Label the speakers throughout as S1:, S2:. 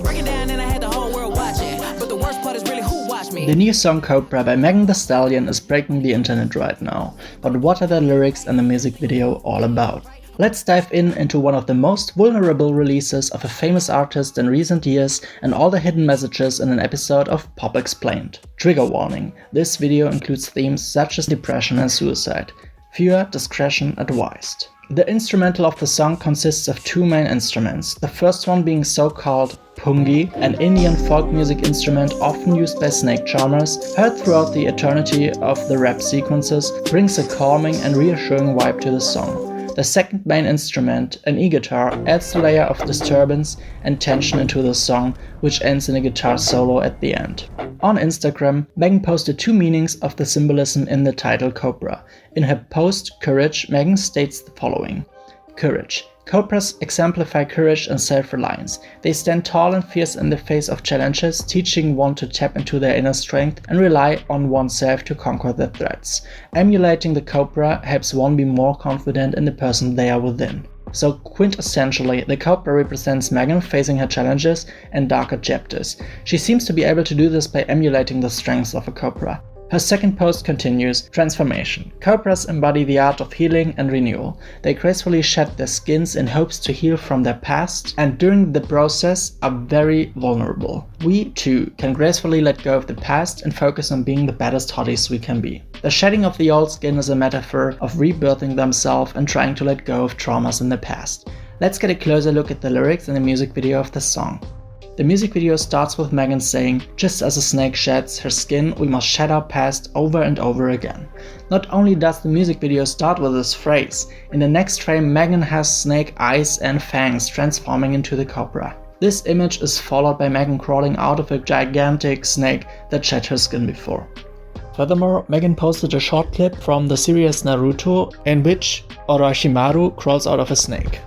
S1: Break it down and I had the whole world watching. But the worst part is really who watched me.
S2: The new song Cobra by Megan Thee Stallion is breaking the internet right now. But what are the lyrics and the music video all about? Let's dive into one of the most vulnerable releases of a famous artist in recent years and all the hidden messages in an episode of Pop Explained. Trigger warning, this video includes themes such as depression and suicide. Viewer discretion advised. The instrumental of the song consists of two main instruments, the first one being so-called pungi, an Indian folk music instrument often used by snake charmers, heard throughout the eternity of the rap sequences, brings a calming and reassuring vibe to the song. The second main instrument, an e-guitar, adds a layer of disturbance and tension into the song, which ends in a guitar solo at the end. On Instagram, Megan posted two meanings of the symbolism in the title Cobra. In her post, Courage, Megan states the following. Courage. Cobras exemplify courage and self-reliance. They stand tall and fierce in the face of challenges, teaching one to tap into their inner strength and rely on oneself to conquer their threats. Emulating the Cobra helps one be more confident in the person they are within. So quintessentially, the Cobra represents Megan facing her challenges and darker chapters. She seems to be able to do this by emulating the strengths of a Cobra. Her second post continues, transformation. Cobras embody the art of healing and renewal. They gracefully shed their skins in hopes to heal from their past, and during the process are very vulnerable. We, too, can gracefully let go of the past and focus on being the baddest hotties we can be. The shedding of the old skin is a metaphor of rebirthing themselves and trying to let go of traumas in the past. Let's get a closer look at the lyrics and the music video of the song. The music video starts with Megan saying, "Just as a snake sheds her skin, we must shed our past over and over again." Not only does the music video start with this phrase, in the next frame Megan has snake eyes and fangs transforming into the Cobra. This image is followed by Megan crawling out of a gigantic snake that shed her skin before. Furthermore, Megan posted a short clip from the series Naruto in which Orochimaru crawls out of a snake.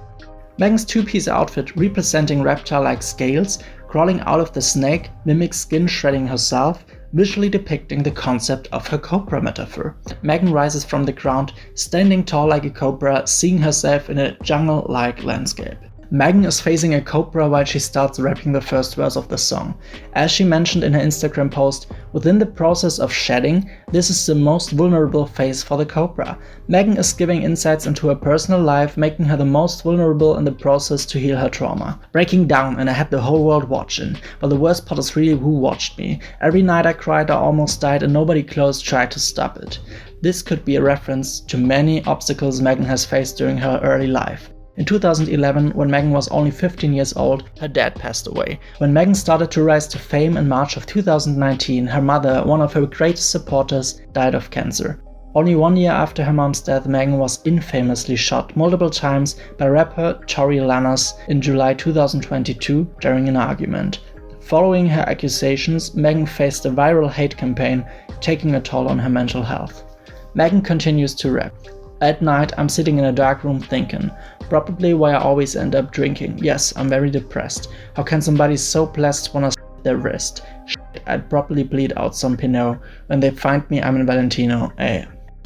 S2: Megan's two-piece outfit representing reptile-like scales crawling out of the snake mimics skin shredding herself, visually depicting the concept of her Cobra metaphor. Megan rises from the ground, standing tall like a Cobra, seeing herself in a jungle-like landscape. Megan is facing a Cobra while she starts rapping the first verse of the song. As she mentioned in her Instagram post, within the process of shedding, this is the most vulnerable phase for the Cobra. Megan is giving insights into her personal life, making her the most vulnerable in the process to heal her trauma. Breaking down and I had the whole world watching, but the worst part is really who watched me. Every night I cried, I almost died and nobody close tried to stop it. This could be a reference to many obstacles Megan has faced during her early life. In 2011, when Megan was only 15 years old, her dad passed away. When Megan started to rise to fame in March of 2019, her mother, one of her greatest supporters, died of cancer. Only 1 year after her mom's death, Megan was infamously shot multiple times by rapper Tory Lanez in July 2022 during an argument. Following her accusations, Megan faced a viral hate campaign, taking a toll on her mental health. Megan continues to rap. At night, I'm sitting in a dark room thinking, probably why I always end up drinking. Yes, I'm very depressed. How can somebody so blessed wanna their wrist? Shit, I'd probably bleed out some Pinot. When they find me, I'm in Valentino.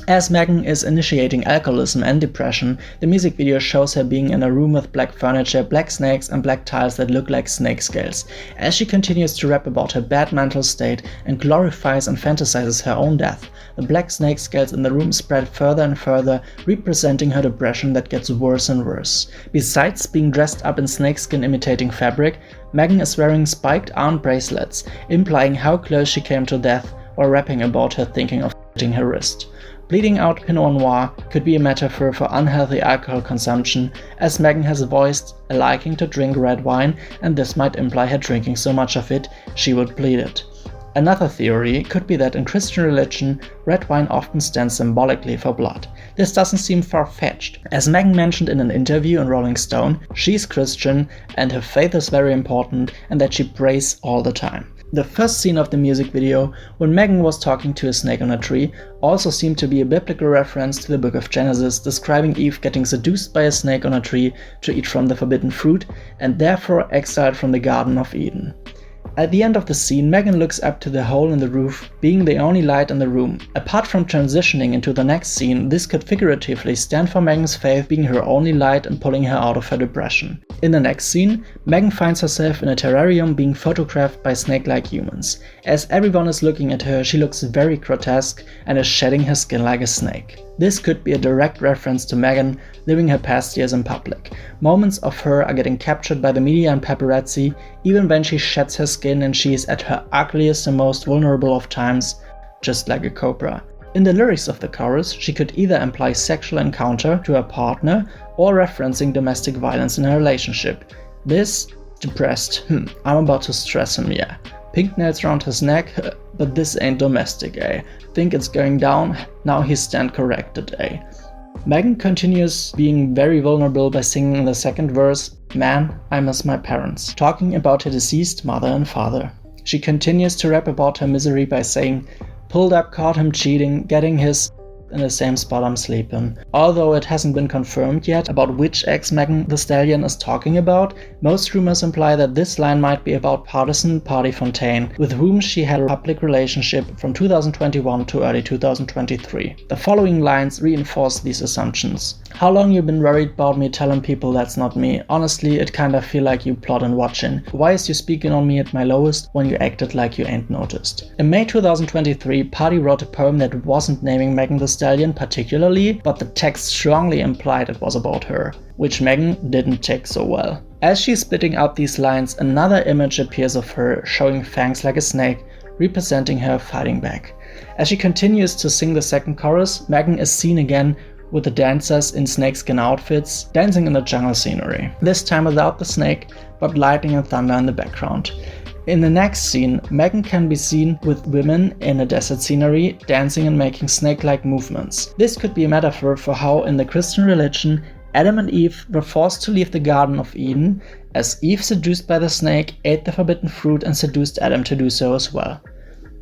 S2: As Megan is initiating alcoholism and depression, the music video shows her being in a room with black furniture, black snakes and black tiles that look like snake scales. As she continues to rap about her bad mental state and glorifies and fantasizes her own death, the black snake scales in the room spread further and further, representing her depression that gets worse and worse. Besides being dressed up in snakeskin imitating fabric, Megan is wearing spiked arm bracelets, implying how close she came to death while rapping about her thinking of cutting her wrist. Bleeding out Pinot Noir could be a metaphor for unhealthy alcohol consumption, as Megan has voiced a liking to drink red wine, and this might imply her drinking so much of it she would bleed it. Another theory could be that in Christian religion, red wine often stands symbolically for blood. This doesn't seem far-fetched. As Megan mentioned in an interview in Rolling Stone, she's Christian and her faith is very important and that she prays all the time. The first scene of the music video, when Megan was talking to a snake on a tree, also seemed to be a biblical reference to the book of Genesis, describing Eve getting seduced by a snake on a tree to eat from the forbidden fruit and therefore exiled from the Garden of Eden. At the end of the scene, Megan looks up to the hole in the roof, being the only light in the room. Apart from transitioning into the next scene, this could figuratively stand for Megan's faith being her only light and pulling her out of her depression. In the next scene, Megan finds herself in a terrarium being photographed by snake-like humans. As everyone is looking at her, she looks very grotesque and is shedding her skin like a snake. This could be a direct reference to Megan living her past years in public. Moments of her are getting captured by the media and paparazzi, even when she sheds her skin and she is at her ugliest and most vulnerable of times, just like a cobra. In the lyrics of the chorus, she could either imply sexual encounter to her partner or referencing domestic violence in a relationship. This depressed, I'm about to stress him, yeah. Pink nails around his neck, but this ain't domestic, eh? Think it's going down, now he stand corrected, eh? Megan continues being very vulnerable by singing in the second verse, "Man, I miss my parents," talking about her deceased mother and father. She continues to rap about her misery by saying, "Pulled up, caught him cheating, getting his in the same spot I'm sleeping." Although it hasn't been confirmed yet about which ex Megan Thee Stallion is talking about, most rumors imply that this line might be about partisan Party Fontaine, with whom she had a public relationship from 2021 to early 2023. The following lines reinforce these assumptions. "How long you been worried about me telling people that's not me? Honestly, it kinda feel like you plotting watching. Why is you speaking on me at my lowest when you acted like you ain't noticed?" In May 2023, Party wrote a poem that wasn't naming Megan Thee Stallion particularly, but the text strongly implied it was about her, which Megan didn't take so well. As she's spitting out these lines, another image appears of her showing fangs like a snake, representing her fighting back. As she continues to sing the second chorus, Megan is seen again with the dancers in snakeskin outfits dancing in the jungle scenery. This time without the snake, but lightning and thunder in the background. In the next scene, Megan can be seen with women in a desert scenery dancing and making snake-like movements. This could be a metaphor for how in the Christian religion, Adam and Eve were forced to leave the Garden of Eden, as Eve, seduced by the snake, ate the forbidden fruit and seduced Adam to do so as well.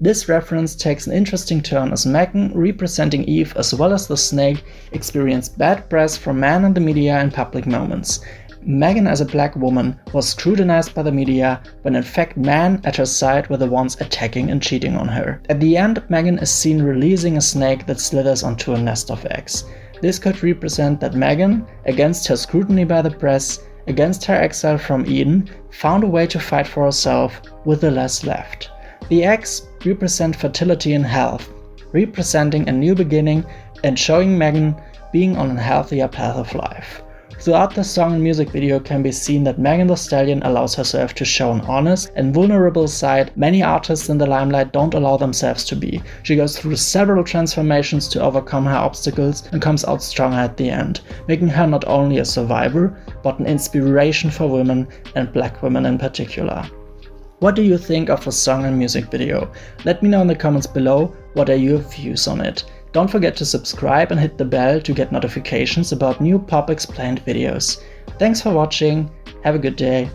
S2: This reference takes an interesting turn as Megan, representing Eve as well as the snake, experienced bad press from men and the media in public moments. Megan, as a black woman, was scrutinized by the media when in fact men at her side were the ones attacking and cheating on her. At the end, Megan is seen releasing a snake that slithers onto a nest of eggs. This could represent that Megan, against her scrutiny by the press, against her exile from Eden, found a way to fight for herself with the less left. The eggs represent fertility and health, representing a new beginning and showing Megan being on a healthier path of life. Throughout the song and music video can be seen that Megan Thee Stallion allows herself to show an honest and vulnerable side many artists in the limelight don't allow themselves to be. She goes through several transformations to overcome her obstacles and comes out stronger at the end, making her not only a survivor, but an inspiration for women and black women in particular. What do you think of the song and music video? Let me know in the comments below what are your views on it. Don't forget to subscribe and hit the bell to get notifications about new Pop Explained videos. Thanks for watching, have a good day,